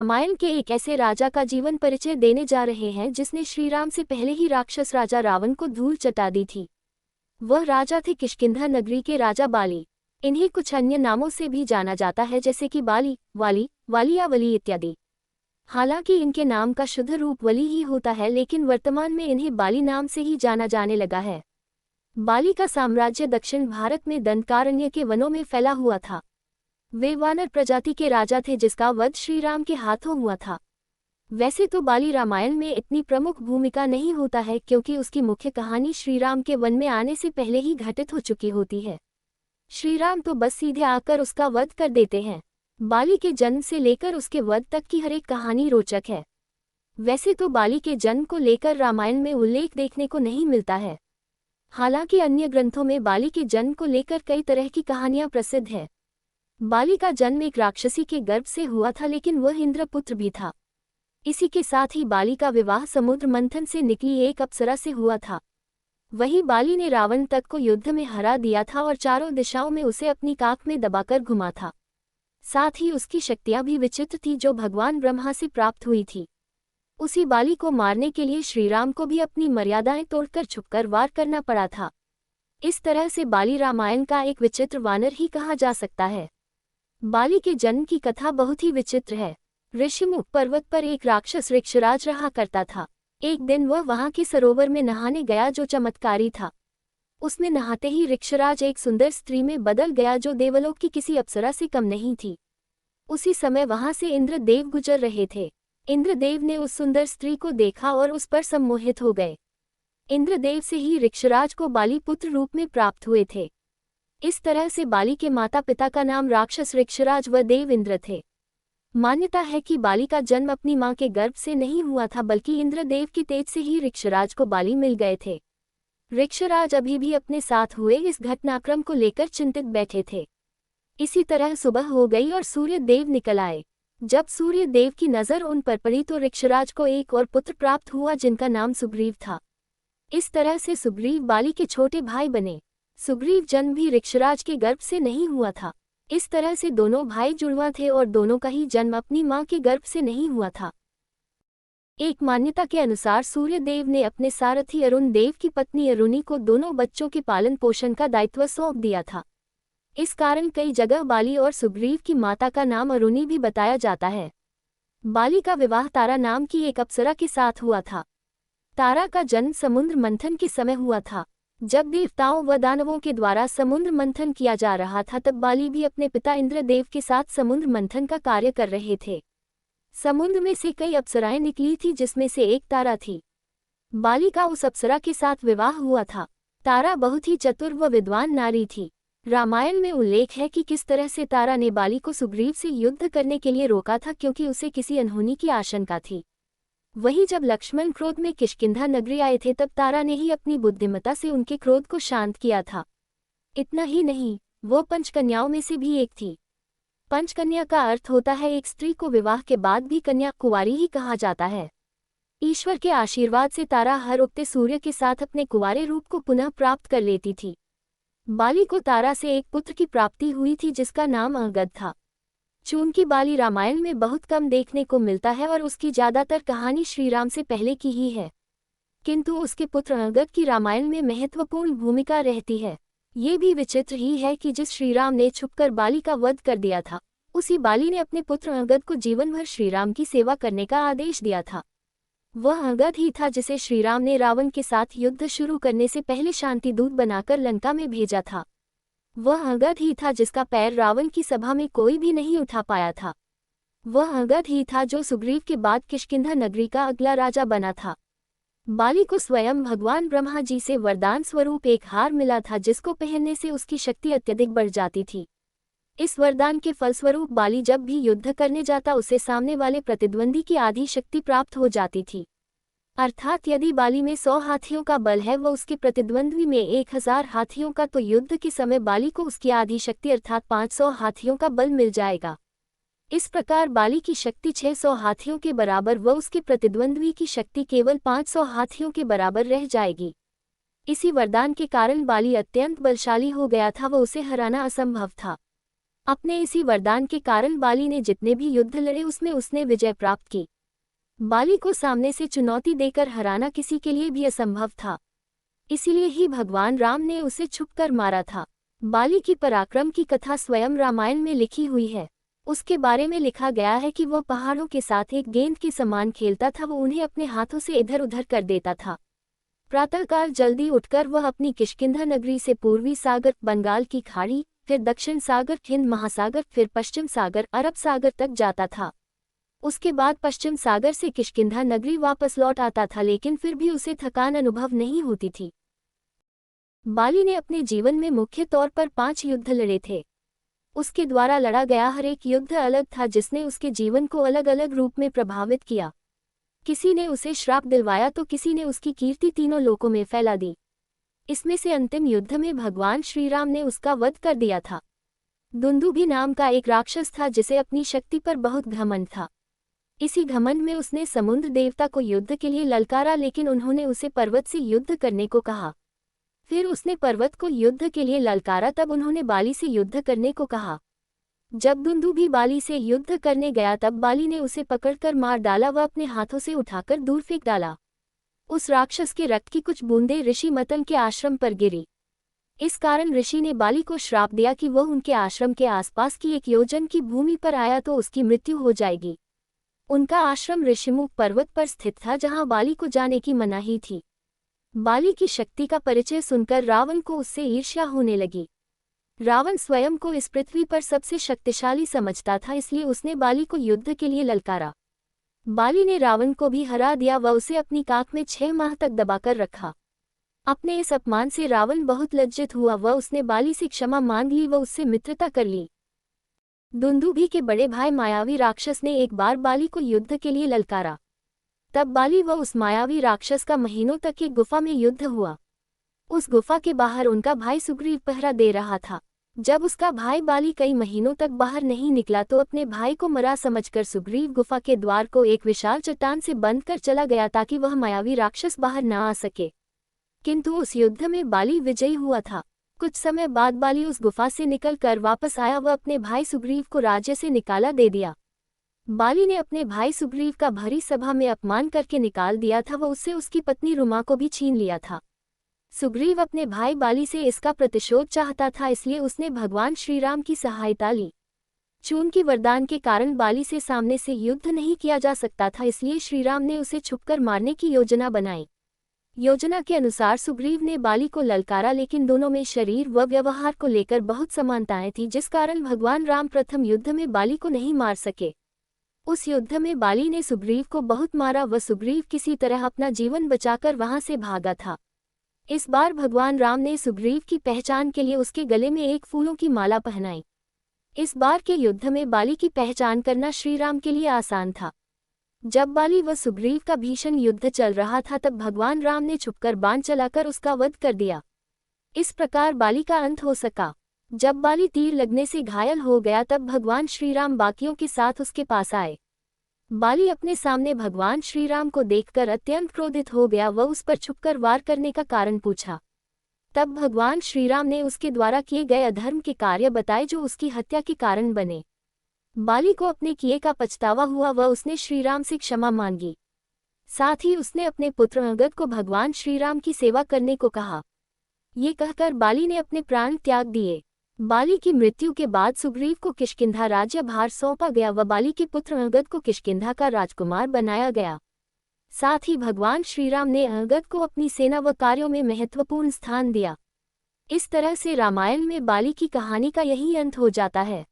रामायण के एक ऐसे राजा का जीवन परिचय देने जा रहे हैं जिसने श्रीराम से पहले ही राक्षस राजा रावण को धूल चटा दी थी। वह राजा थे किष्किंधा नगरी के राजा बाली। इन्हें कुछ अन्य नामों से भी जाना जाता है जैसे कि बाली, वाली, वाली या वली इत्यादि। हालांकि इनके नाम का शुद्ध रूप वली ही होता है, लेकिन वर्तमान में इन्हें बाली नाम से ही जाना जाने लगा है। बाली का साम्राज्य दक्षिण भारत में दंडकारण्य के वनों में फैला हुआ था। वे वानर प्रजाति के राजा थे जिसका वध श्रीराम के हाथों हुआ था। वैसे तो बाली रामायण में इतनी प्रमुख भूमिका नहीं होता है क्योंकि उसकी मुख्य कहानी श्रीराम के वन में आने से पहले ही घटित हो चुकी होती है। श्रीराम तो बस सीधे आकर उसका वध कर देते हैं। बाली के जन्म से लेकर उसके वध तक की हर एक कहानी रोचक है। वैसे तो बाली के जन्म को लेकर रामायण में उल्लेख देखने को नहीं मिलता है। हालांकि अन्य ग्रंथों में बाली के जन्म को लेकर कई तरह की कहानियां प्रसिद्ध है। बाली का जन्म एक राक्षसी के गर्भ से हुआ था, लेकिन वह इंद्रपुत्र भी था। इसी के साथ ही बाली का विवाह समुद्र मंथन से निकली एक अप्सरा से हुआ था। वही बाली ने रावण तक को युद्ध में हरा दिया था और चारों दिशाओं में उसे अपनी काख में दबाकर घुमा था। साथ ही उसकी शक्तियां भी विचित्र थी जो भगवान ब्रह्मा से प्राप्त हुई थी। उसी बाली को मारने के लिए श्रीराम को भी अपनी मर्यादाएं तोड़कर छुपकर वार करना पड़ा था। इस तरह से बाली रामायण का एक विचित्र वानर ही कहा जा सकता है। बाली के जन्म की कथा बहुत ही विचित्र है। ऋषिमुख पर्वत पर एक राक्षस ऋक्षराज रहा करता था। एक दिन वह वहां के सरोवर में नहाने गया जो चमत्कारी था। उसमें नहाते ही ऋक्षराज एक सुंदर स्त्री में बदल गया जो देवलोक की किसी अप्सरा से कम नहीं थी। उसी समय वहां से इंद्रदेव गुजर रहे थे। इंद्रदेव ने उस सुंदर स्त्री को देखा और उस पर सम्मोहित हो गए। इंद्रदेव से ही ऋक्षराज को बाली पुत्र रूप में प्राप्त हुए थे। इस तरह से बाली के माता पिता का नाम राक्षस ऋक्षराज व देव इंद्र थे। मान्यता है कि बाली का जन्म अपनी मां के गर्भ से नहीं हुआ था, बल्कि इंद्रदेव की तेज से ही ऋक्षराज को बाली मिल गए थे। ऋक्षराज अभी भी अपने साथ हुए इस घटनाक्रम को लेकर चिंतित बैठे थे। इसी तरह सुबह हो गई और सूर्य देव निकल आए। जब सूर्य देव की नजर उन पर पड़ी तो ऋक्षराज को एक और पुत्र प्राप्त हुआ जिनका नाम सुग्रीव था। इस तरह से सुग्रीव बाली के छोटे भाई बने। सुग्रीव जन्म भी ऋक्षराज के गर्भ से नहीं हुआ था। इस तरह से दोनों भाई जुड़वा थे और दोनों का ही जन्म अपनी मां के गर्भ से नहीं हुआ था। एक मान्यता के अनुसार सूर्यदेव ने अपने सारथी अरुण देव की पत्नी अरुणी को दोनों बच्चों के पालन पोषण का दायित्व सौंप दिया था। इस कारण कई जगह बाली और सुग्रीव की माता का नाम अरुणी भी बताया जाता है। बाली का विवाह तारा नाम की एक अप्सरा के साथ हुआ था। तारा का जन्म समुद्र मंथन के समय हुआ था। जब देवताओं व दानवों के द्वारा समुद्र मंथन किया जा रहा था तब बाली भी अपने पिता इंद्रदेव के साथ समुद्र मंथन का कार्य कर रहे थे। समुद्र में से कई अप्सराएं निकली थी जिसमें से एक तारा थी। बाली का उस अप्सरा के साथ विवाह हुआ था। तारा बहुत ही चतुर व विद्वान नारी थी। रामायण में उल्लेख है कि किस तरह से तारा ने बाली को सुग्रीव से युद्ध करने के लिए रोका था क्योंकि उसे किसी अनहोनी की आशंका थी। वहीं जब लक्ष्मण क्रोध में किष्किंधा नगरी आए थे तब तारा ने ही अपनी बुद्धिमत्ता से उनके क्रोध को शांत किया था। इतना ही नहीं, वो पंचकन्याओं में से भी एक थी। पंचकन्या का अर्थ होता है एक स्त्री को विवाह के बाद भी कन्या कुंवारी ही कहा जाता है। ईश्वर के आशीर्वाद से तारा हर उगते सूर्य के साथ अपने कुंवारे रूप को पुनः प्राप्त कर लेती थी। बाली को तारा से एक पुत्र की प्राप्ति हुई थी जिसका नाम अंगद था। चूंकि बाली रामायण में बहुत कम देखने को मिलता है और उसकी ज्यादातर कहानी श्रीराम से पहले की ही है, किंतु उसके पुत्र अंगद की रामायण में महत्वपूर्ण भूमिका रहती है। ये भी विचित्र ही है कि जिस श्रीराम ने छुपकर बाली का वध कर दिया था, उसी बाली ने अपने पुत्र अंगद को जीवन भर श्रीराम की सेवा करने का आदेश दिया था। वह अंगद ही था जिसे श्रीराम ने रावण के साथ युद्ध शुरू करने से पहले शांति दूत बनाकर लंका में भेजा था। वह अंगद ही था जिसका पैर रावण की सभा में कोई भी नहीं उठा पाया था। वह अंगद ही था जो सुग्रीव के बाद किष्किंधा नगरी का अगला राजा बना था। बाली को स्वयं भगवान ब्रह्मा जी से वरदान स्वरूप एक हार मिला था जिसको पहनने से उसकी शक्ति अत्यधिक बढ़ जाती थी। इस वरदान के फलस्वरूप बाली जब भी युद्ध करने जाता उसे सामने वाले प्रतिद्वंदी की आधी शक्ति प्राप्त हो जाती थी। अर्थात यदि बाली में 100 हाथियों का बल है व उसके प्रतिद्वंदी में 1000 हाथियों का, तो युद्ध के समय बाली को उसकी आधी शक्ति अर्थात 500 हाथियों का बल मिल जाएगा। इस प्रकार बाली की शक्ति 600 हाथियों के बराबर व उसके प्रतिद्वंदी की शक्ति केवल 500 हाथियों के बराबर रह जाएगी। इसी वरदान के कारण बाली अत्यंत बलशाली हो गया था व उसे हराना असंभव था। अपने इसी वरदान के कारण बाली ने जितने भी युद्ध लड़े उसमें उसने विजय प्राप्त की। बाली को सामने से चुनौती देकर हराना किसी के लिए भी असंभव था, इसीलिए ही भगवान राम ने उसे छुपकर मारा था। बाली की पराक्रम की कथा स्वयं रामायण में लिखी हुई है। उसके बारे में लिखा गया है कि वह पहाड़ों के साथ एक गेंद के समान खेलता था, वो उन्हें अपने हाथों से इधर उधर कर देता था। प्रातःकाल जल्दी उठकर वह अपनी किष्किंधा नगरी से पूर्वी सागर, बंगाल की खाड़ी, फिर दक्षिण सागर, हिंद महासागर, फिर पश्चिम सागर, अरब सागर तक जाता था। उसके बाद पश्चिम सागर से किष्किंधा नगरी वापस लौट आता था, लेकिन फिर भी उसे थकान अनुभव नहीं होती थी। बाली ने अपने जीवन में मुख्य तौर पर 5 युद्ध लड़े थे। उसके द्वारा लड़ा गया हर एक युद्ध अलग था, जिसने उसके जीवन को अलग अलग रूप में प्रभावित किया। किसी ने उसे श्राप दिलवाया तो किसी ने उसकी कीर्ति तीनों लोकों में फैला दी। इसमें से अंतिम युद्ध में भगवान श्रीराम ने उसका वध कर दिया था। दुंदुभी नाम का एक राक्षस था जिसे अपनी शक्ति पर बहुत घमंड था। इसी घमंड में उसने समुद्र देवता को युद्ध के लिए ललकारा, लेकिन उन्होंने उसे पर्वत से युद्ध करने को कहा। फिर उसने पर्वत को युद्ध के लिए ललकारा, तब उन्होंने बाली से युद्ध करने को कहा। जब दुंदुभी बाली से युद्ध करने गया तब बाली ने उसे पकड़कर मार डाला व अपने हाथों से उठाकर दूर फेंक डाला। उस राक्षस के रक्त की कुछ बूंदें ऋषि मतल के आश्रम पर गिरी। इस कारण ऋषि ने बाली को श्राप दिया कि वह उनके आश्रम के आसपास की 1 योजन की भूमि पर आया तो उसकी मृत्यु हो जाएगी। उनका आश्रम ऋषिमुख पर्वत पर स्थित था, जहां बाली को जाने की मनाही थी। बाली की शक्ति का परिचय सुनकर रावण को उससे ईर्ष्या होने लगी। रावण स्वयं को इस पृथ्वी पर सबसे शक्तिशाली समझता था, इसलिए उसने बाली को युद्ध के लिए ललकारा। बाली ने रावण को भी हरा दिया व उसे अपनी काख में 6 माह तक दबाकर रखा। अपने इस अपमान से रावण बहुत लज्जित हुआ व उसने बाली से क्षमा मांग ली व उससे मित्रता कर ली। दुंदुभी के बड़े भाई मायावी राक्षस ने एक बार बाली को युद्ध के लिए ललकारा। तब बाली व उस मायावी राक्षस का महीनों तक एक गुफा में युद्ध हुआ। उस गुफा के बाहर उनका भाई सुग्रीव पहरा दे रहा था। जब उसका भाई बाली कई महीनों तक बाहर नहीं निकला तो अपने भाई को मरा समझकर सुग्रीव गुफा के द्वार को एक विशाल चट्टान से बंद कर चला गया ताकि वह मायावी राक्षस बाहर न आ सके। किंतु उस युद्ध में बाली विजयी हुआ था। कुछ समय बाद बाली उस गुफा से निकलकर वापस आया व अपने भाई सुग्रीव को राज्य से निकाला दे दिया। बाली ने अपने भाई सुग्रीव का भरी सभा में अपमान करके निकाल दिया था व उससे उसकी पत्नी रुमा को भी छीन लिया था। सुग्रीव अपने भाई बाली से इसका प्रतिशोध चाहता था, इसलिए उसने भगवान श्रीराम की सहायता ली। चून की वरदान के कारण बाली से सामने से युद्ध नहीं किया जा सकता था, इसलिए श्रीराम ने उसे छुपकर मारने की योजना बनाई। योजना के अनुसार सुग्रीव ने बाली को ललकारा, लेकिन दोनों में शरीर व व्यवहार को लेकर बहुत समानताएं थीं, जिस कारण भगवान राम प्रथम युद्ध में बाली को नहीं मार सके। उस युद्ध में बाली ने सुग्रीव को बहुत मारा व सुग्रीव किसी तरह अपना जीवन बचाकर वहां से भागा था। इस बार भगवान राम ने सुग्रीव की पहचान के लिए उसके गले में एक फूलों की माला पहनाई। इस बार के युद्ध में बाली की पहचान करना श्रीराम के लिए आसान था। जब बाली व सुग्रीव का भीषण युद्ध चल रहा था तब भगवान राम ने छुपकर बाण चलाकर उसका वध कर दिया। इस प्रकार बाली का अंत हो सका। जब बाली तीर लगने से घायल हो गया तब भगवान श्रीराम बाकियों के साथ उसके पास आए। बाली अपने सामने भगवान श्रीराम को देखकर अत्यंत क्रोधित हो गया व उस पर छुपकर वार करने का कारण पूछा। तब भगवान श्रीराम ने उसके द्वारा किए गए अधर्म के कार्य बताए जो उसकी हत्या के कारण बने। बाली को अपने किए का पछतावा हुआ व उसने श्रीराम से क्षमा मांगी। साथ ही उसने अपने पुत्र अंगद को भगवान श्रीराम की सेवा करने को कहा। ये कहकर बाली ने अपने प्राण त्याग दिए। बाली की मृत्यु के बाद सुग्रीव को किष्किंधा राज्य भार सौंपा गया व बाली के पुत्र अंगद को किष्किंधा का राजकुमार बनाया गया। साथ ही भगवान श्रीराम ने अंगद को अपनी सेना व कार्यों में महत्वपूर्ण स्थान दिया। इस तरह से रामायण में बाली की कहानी का यही अंत हो जाता है।